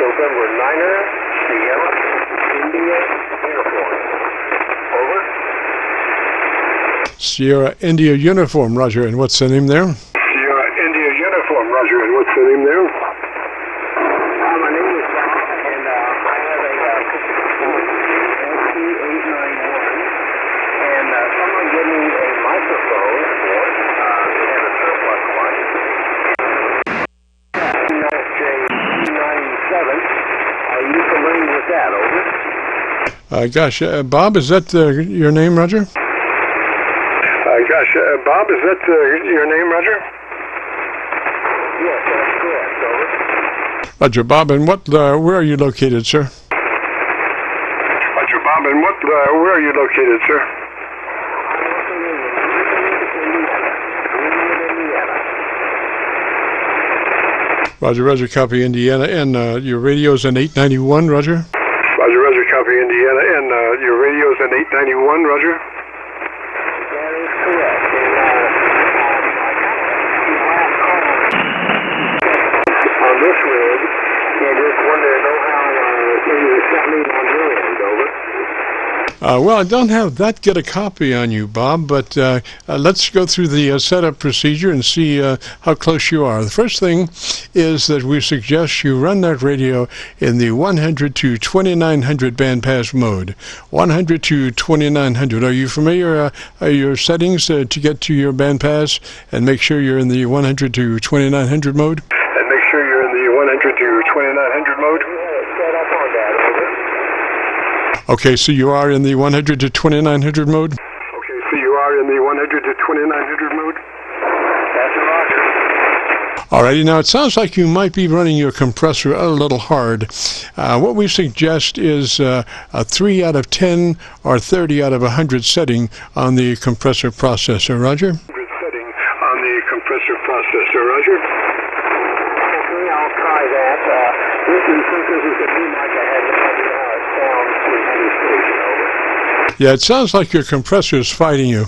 November 9er, Sierra, India, uniform. Over. Sierra India uniform, roger. And what's the name there? Sierra India uniform, roger. And what's the name there? My name is Bob, and I have a SC891, and someone gave me a microphone for it, and a surplus one. J97, are you familiar with that, over? Gosh, Bob, is that your name, roger? Bob, is that your name, Roger? Yes, that's correct, over. Roger, Bob, and where are you located, sir? Roger, Bob, and where are you located, sir? Roger, roger, copy Indiana, and your radio's an 891, roger? Roger, roger, copy Indiana, and your radio's an 891, roger? That is correct, and on this rig, and just wanted to know how things are settling on your end, over. Well, I don't have that good a copy on you, Bob, but let's go through the setup procedure and see how close you are. The first thing is that we suggest you run that radio in the 100 to 2900 bandpass mode. 100 to 2900. Are you familiar your settings to get to your bandpass and make sure you're in the 100 to 2900 mode? And make sure you're in the 100 to 2900 mode? Set up on that, over. Okay, so you are in the 100 to 2900 mode? Okay, so you are in the 100 to 2900 mode? That's roger. Alrighty, now it sounds like you might be running your compressor a little hard. What we suggest is a 3 out of 10 or 30 out of 100 setting on the compressor processor, roger? 100 setting on the compressor processor, roger? Okay, I'll try that. Since this is a new mic, I had no idea how it sounds through any station, over. Yeah, it sounds like your compressor is fighting you.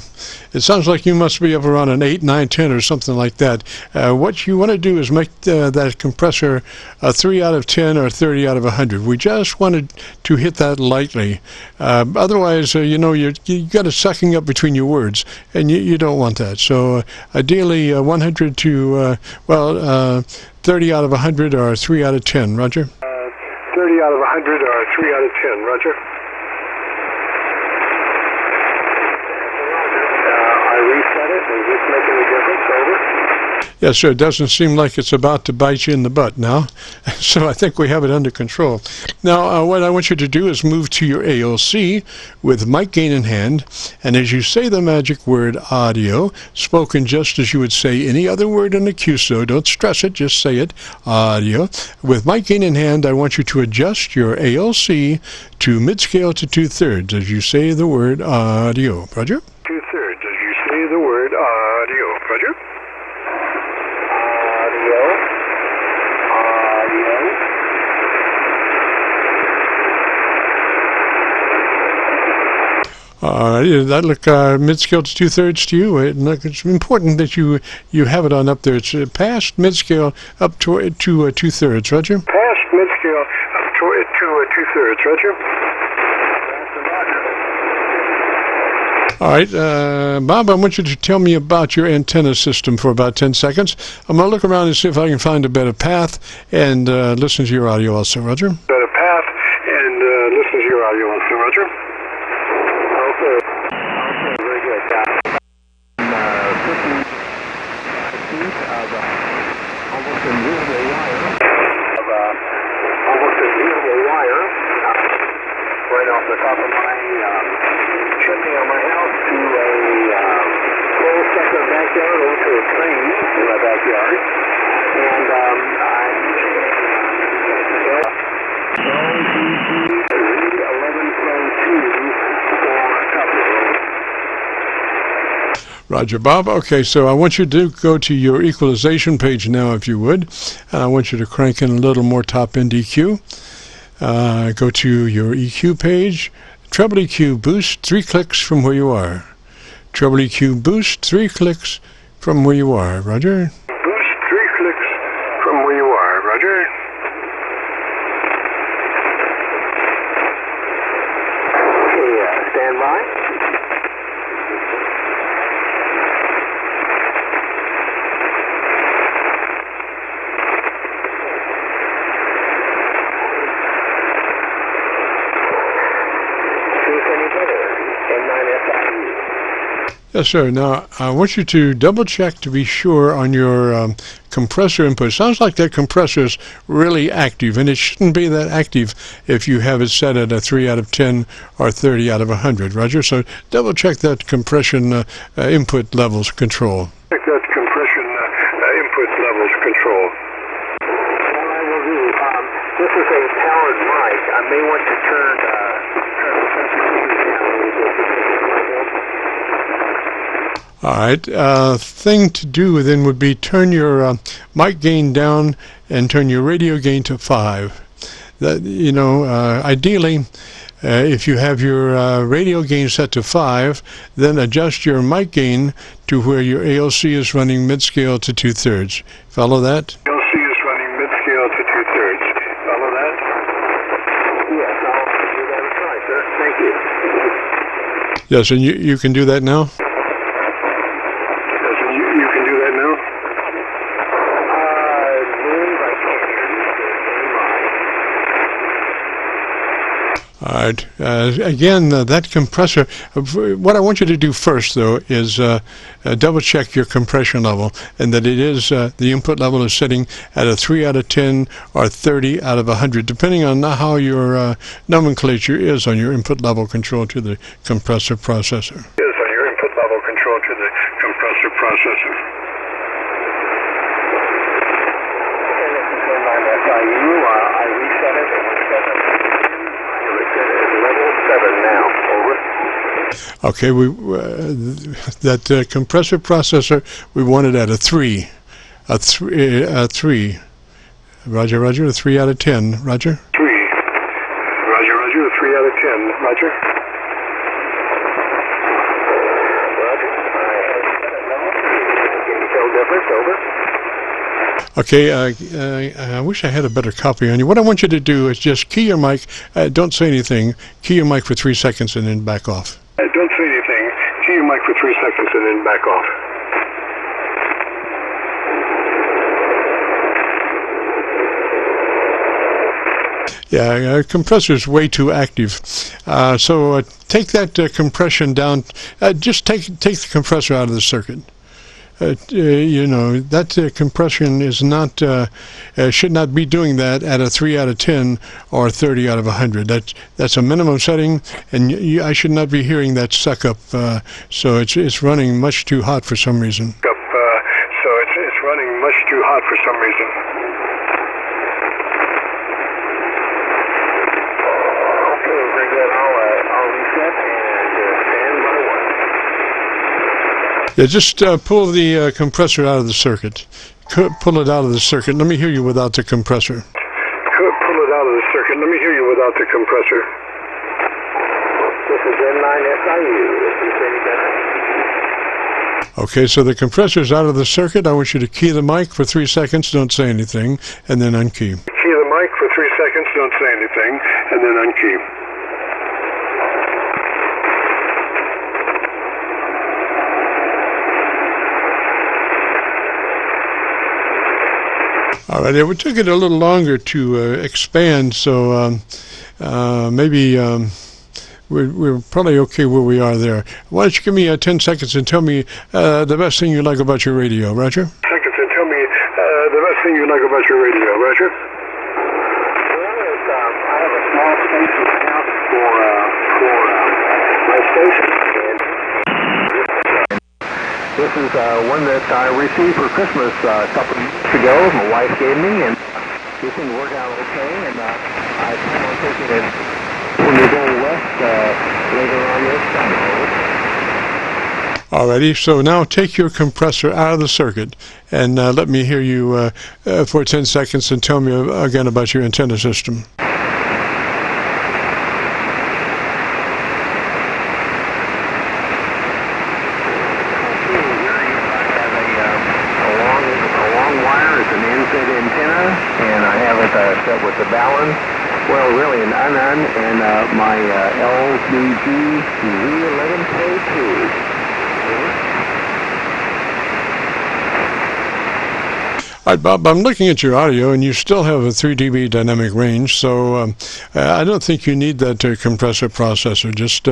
It sounds like you must be up around an 8, 9, 10 or something like that. What you want to do is make that compressor a 3 out of 10 or 30 out of 100. We just wanted to hit that lightly. Otherwise, you got it sucking up between your words, and you don't want that. So ideally, 100 to, 30 out of 100 or 3 out of 10, roger? 30 out of 100 or 3 out of 10, roger? Reset it. Does this make any difference, over? Yes, sir. It doesn't seem like it's about to bite you in the butt now. So I think we have it under control. Now, what I want you to do is move to your ALC with mic gain in hand. And as you say the magic word audio, spoken just as you would say any other word in the QSO, don't stress it, just say it, audio. With mic gain in hand, I want you to adjust your ALC to mid-scale to 2/3 as you say the word audio. Roger? 2/3 as you say the word audio, roger? Audio. Does that look mid-scale to 2/3 to you? It's important that you have it on up there. It's past mid-scale up to 2/3, roger? Past mid-scale up to 2/3, roger? All right, Bob, I want you to tell me about your antenna system for about 10 seconds. I'm going to look around and see if I can find a better path and listen to your audio also, roger? Better path and listen to your audio also, roger? Okay, very good. 50 feet of almost invisible wire, right off the top of my chimney on my house to a coal sucker backyard, over to a train in my backyard, and I'm using Roger, Bob. Okay, so I want you to go to your equalization page now, if you would, and I want you to crank in a little more top-end EQ. Go to your EQ page, treble EQ boost, 3 clicks from where you are. Treble EQ boost, 3 clicks from where you are, roger? Boost, 3 clicks from where you are, roger? Yes, sir. Now, I want you to double check to be sure on your compressor input. Sounds like that compressor is really active, and it shouldn't be that active if you have it set at a 3 out of 10 or 30 out of 100, Roger. So double check that compression input levels control. Check that compression input levels control. Well, I will do. This is a powered mic. I may want to turn the sensitivity down a little bit to make it like that. All right. Thing to do then would be turn your mic gain down and turn your radio gain to 5. That, you know, ideally, if you have your radio gain set to 5, then adjust your mic gain to where your ALC is running mid-scale to 2/3. Follow that? ALC is running mid-scale to 2/3. Follow that? Yes, I'll do that as right, sir. Thank you. Yes, and you can do that now? Yes, and you can do that now? I believe I can. All right. Again, that compressor, what I want you to do first, though, is double check your compression level and that it is, the input level is sitting at a 3 out of 10 or 30 out of 100, depending on how your nomenclature is on your input level control to the compressor processor. Yes, on your input level control to the compressor processor. And this is BOB-N9SIU. I reset it and we set it. Level 7 now. Over. Okay, that compressor processor, we want it at a 3. A 3. Roger, roger, a 3 out of 10. Roger? 3. Roger, roger, a 3 out of 10. Roger. Roger. I have set it level 3. Can you tell difference? Over. Okay, I wish I had a better copy on you. What I want you to do is just key your mic. Don't say anything. Key your mic for 3 seconds and then back off. Don't say anything. Key your mic for 3 seconds and then back off. Yeah, compressor is way too active. So take that compression down. Just take the compressor out of the circuit. You know, that compression is not, should not be doing that at a 3 out of 10 or 30 out of 100. That's a minimum setting, and I should not be hearing that suck up. So it's running much too hot for some reason. So it's running much too hot for some reason. Okay, very good. I'll reset and stand by 1. Yeah, just pull the compressor out of the circuit. Pull it out of the circuit. Let me hear you without the compressor. Pull it out of the circuit. Let me hear you without the compressor. This is BOB-N9SIU. Is this any better? Okay, so the compressor's out of the circuit. I want you to key the mic for 3 seconds. Don't say anything, and then unkey. Key the mic for 3 seconds. Don't say anything, and then unkey. All right, it took it a little longer to expand, so maybe we're probably okay where we are there. Why don't you give me 10 seconds and tell me the best thing you like about your radio, Roger? Seconds and tell me the best thing you like about your radio, Roger. Well, I have a small station house for my station. This is one that I received for Christmas a couple of weeks ago. My wife gave me, and this thing worked out okay. And I plan on taking it when we go west later on this summer. Alrighty, so now take your compressor out of the circuit and let me hear you for 10 seconds and tell me again about your antenna system. Set with the balance, well, really an unan, and my LBG All right, Bob, I'm looking at your audio, and you still have a 3 dB dynamic range, so I don't think you need that compressor processor. Just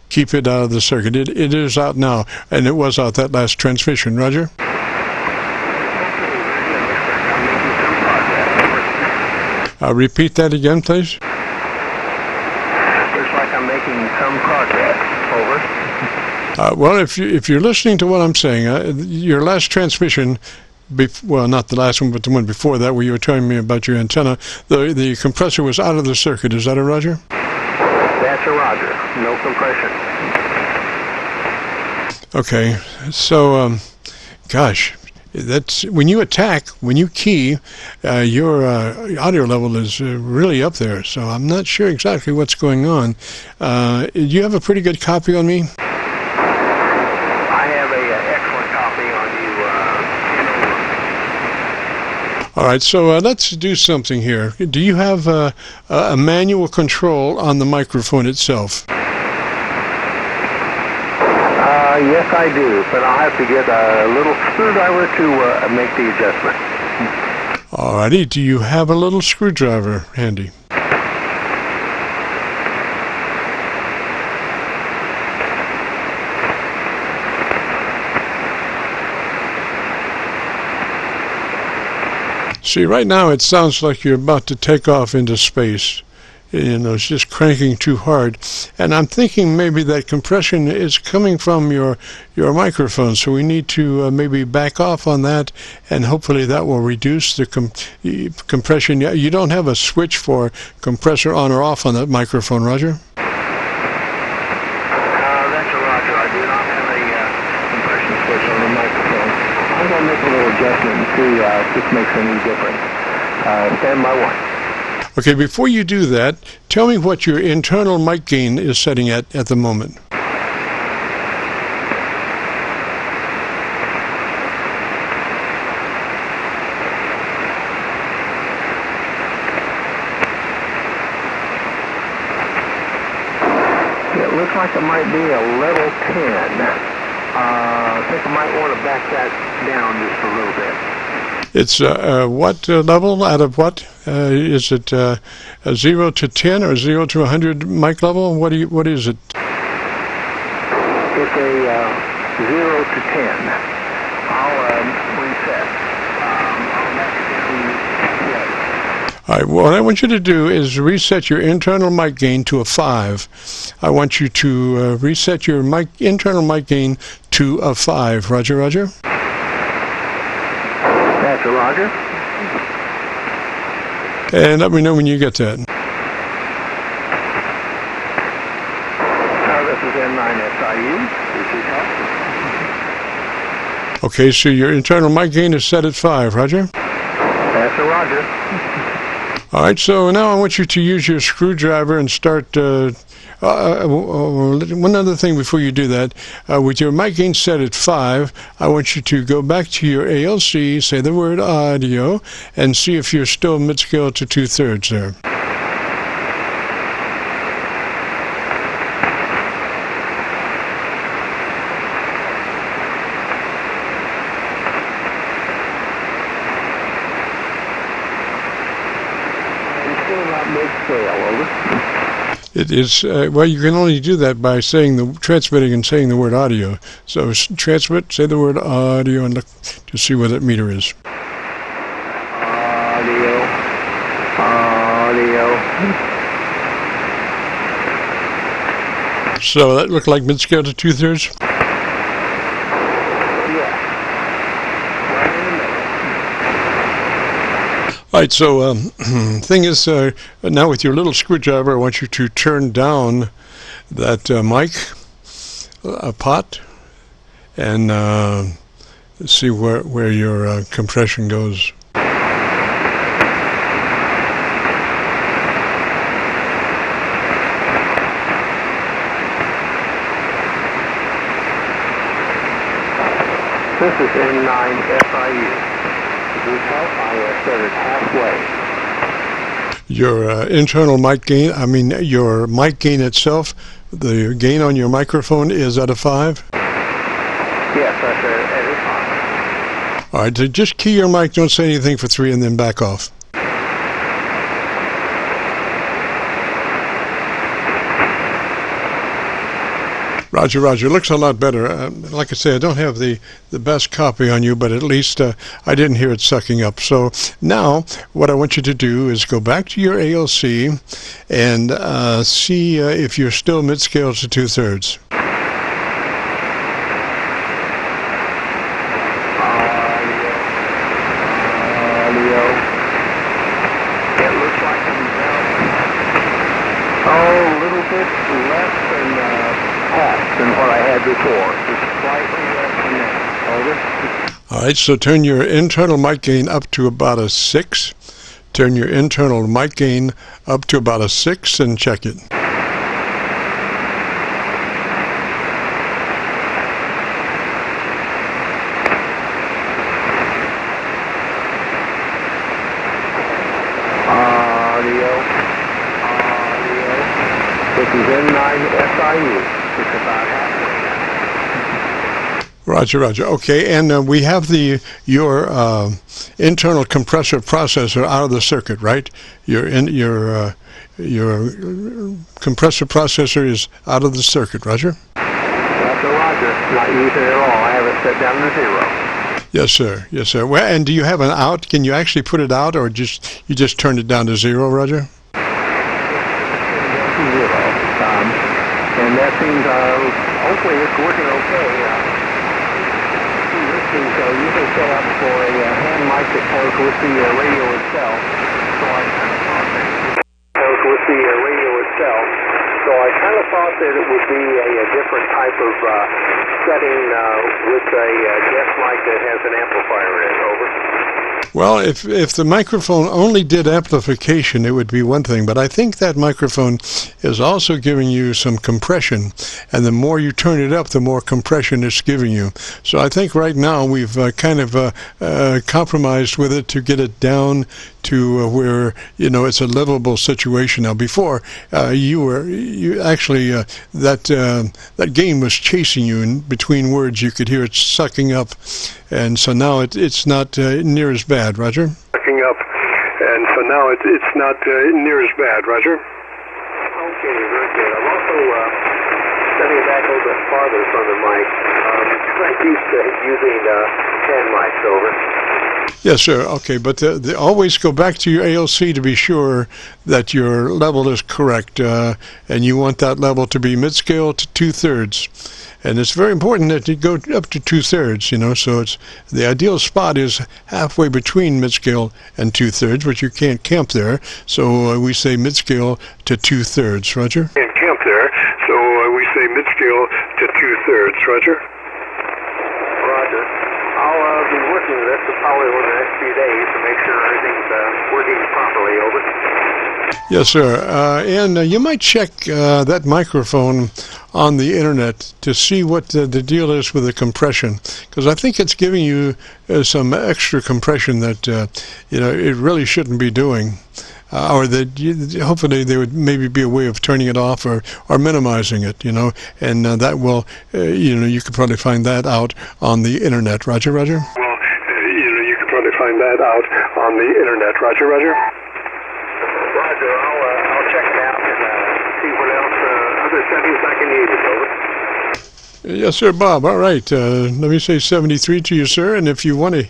keep it out of the circuit. It is out now, and it was out that last transmission. Roger? Repeat that again, please. Looks like I'm making some progress. Over. Well, if you're listening to what I'm saying, your last transmission, well, not the last one, but the one before that, where you were telling me about your antenna, the compressor was out of the circuit. Is that a Roger? That's a Roger. No compression. Okay, so gosh, that's when you key, your audio level is really up there. So I'm not sure exactly what's going on. Do you have a pretty good copy on me? All right, so let's do something here. Do you have a manual control on the microphone itself? Yes, I do, but I'll have to get a little screwdriver to make the adjustment. All righty, do you have a little screwdriver handy? See, right now it sounds like you're about to take off into space. You know, it's just cranking too hard. And I'm thinking maybe that compression is coming from your microphone, so we need to maybe back off on that, and hopefully that will reduce the compression. You don't have a switch for compressor on or off on that microphone, Roger? That's a Roger. I do not have a compression switch on the microphone. I'm going to make a little adjustment and see if this makes any difference. Stand by one. Okay, before you do that, tell me what your internal mic gain is setting at the moment. It looks like it might be a level 10. I think I might want to back that down just a little bit. It's what level out of what? Is it a 0 to 10 or 0 to 100 mic level? What is it? It's a 0 to 10. I'll reset. I'll back it down. All right, what I want you to do is reset your internal mic gain to a 5. I want you to reset your internal mic gain to a 5. Roger, Roger? That's a Roger. And let me know when you get that. This is N9SIU. Okay, so your internal mic gain is set at 5, Roger? That's a Roger. All right, so now I want you to use your screwdriver and start. One other thing before you do that, with your mic gain set at 5, I want you to go back to your ALC, say the word audio, and see if you're still mid-scale to 2/3 there. It is, well, you can only do that by transmitting and saying the word audio. So transmit, say the word audio, and look to see where that meter is. Audio. So that looked like mid-scale to 2/3? All right, so thing is, now with your little screwdriver, I want you to turn down that mic pot and see where your compression goes. This is N9SIU. I started halfway. Your internal mic gain, your mic gain itself, the gain on your microphone is at a 5? Yes, that's at a 5. All right, so just key your mic, don't say anything for 3, and then back off. Roger, Roger. Looks a lot better. Like I say, I don't have the best copy on you, but at least I didn't hear it sucking up. So now what I want you to do is go back to your ALC and see if you're still mid-scale to 2/3. All right, so turn your internal mic gain up to about a 6. Turn your internal mic gain up to about a 6 and check it. Audio. This is BOB-N9SIU. It's about halfway. Roger, Roger. Okay, and we have your internal compressor processor out of the circuit, right? Your compressor processor is out of the circuit, Roger? Roger, Roger. Not using it at all. I have it set down to 0. Yes, sir. Yes, sir. Well, and do you have an out? Can you actually put it out, or you just turned it down to 0, Roger? And that seems, hopefully it's working okay. You can set up for a hand mic that goes with the radio itself. So I kind of thought that it would be a different type of setting with a guest mic that has an amplifier in it. Over. Well, if the microphone only did amplification, it would be one thing, but I think that microphone is also giving you some compression, and the more you turn it up, the more compression it's giving you. So I think right now we've kind of compromised with it to get it down to where, you know, it's a livable situation. Now, before you actually that gain was chasing you, and between words you could hear it sucking up, and so now it's not near as bad, Roger. Sucking up, and so now it's not near as bad, Roger. Okay, very good. I'm also stepping back a little bit farther from the mic. I'm used to using hand mics. Over. Yes, sir. Okay, but always go back to your ALC to be sure that your level is correct, and you want that level to be mid-scale to 2/3. And it's very important that you go up to 2/3, you know, so it's the ideal spot is halfway between mid-scale and 2/3, but you can't camp there, so we say mid-scale to 2/3, Roger? Can't camp there, so we say mid-scale to 2/3, Roger? Roger. I'll be working with this probably over the next few days to make sure everything's working properly. Over. Yes, sir. And you might check that microphone on the internet to see what the deal is with the compression, because I think it's giving you some extra compression that you know, it really shouldn't be doing. Or that hopefully there would maybe be a way of turning it off or minimizing it, you know, and that will, you know, you could probably find that out on the internet. Roger, Roger? Well, you know, you could probably find that out on the internet. Roger, Roger? Roger, I'll check it out and see what else, other settings I can use. Over. Yes, sir, Bob. All right. Let me say 73 to you, sir, and if you want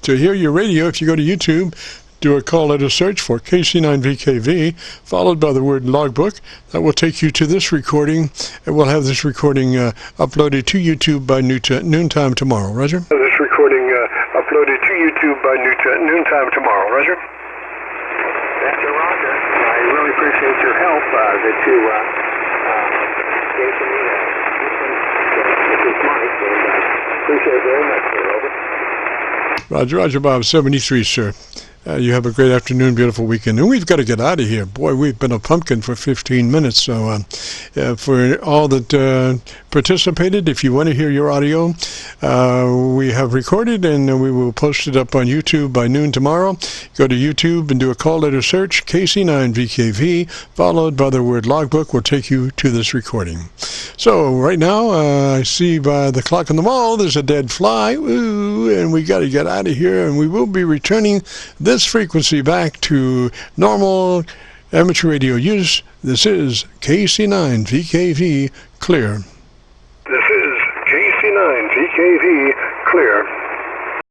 to hear your radio, if you go to YouTube, do a call letter search for KC9VKV, followed by the word logbook. That will take you to this recording, and we'll have this recording uploaded to YouTube by noontime tomorrow. Roger? This recording uploaded to YouTube by noontime tomorrow. Roger? That's Roger. I really appreciate your help that you gave to me with this mic, and appreciate it very much, sir. Over. Roger, Roger, Bob, 73, sir. You have a great afternoon, beautiful weekend. And we've got to get out of here. Boy, we've been a pumpkin for 15 minutes. So for all that participated, if you want to hear your audio, we have recorded and we will post it up on YouTube by noon tomorrow. Go to YouTube and do a call letter search, KC9VKV, followed by the word logbook will take you to this recording. So right now, I see by the clock on the wall, there's a dead fly. Ooh, and we got to get out of here, and we will be returning this frequency back to normal amateur radio use. This is KC9VKV Clear. This is KC9VKV Clear.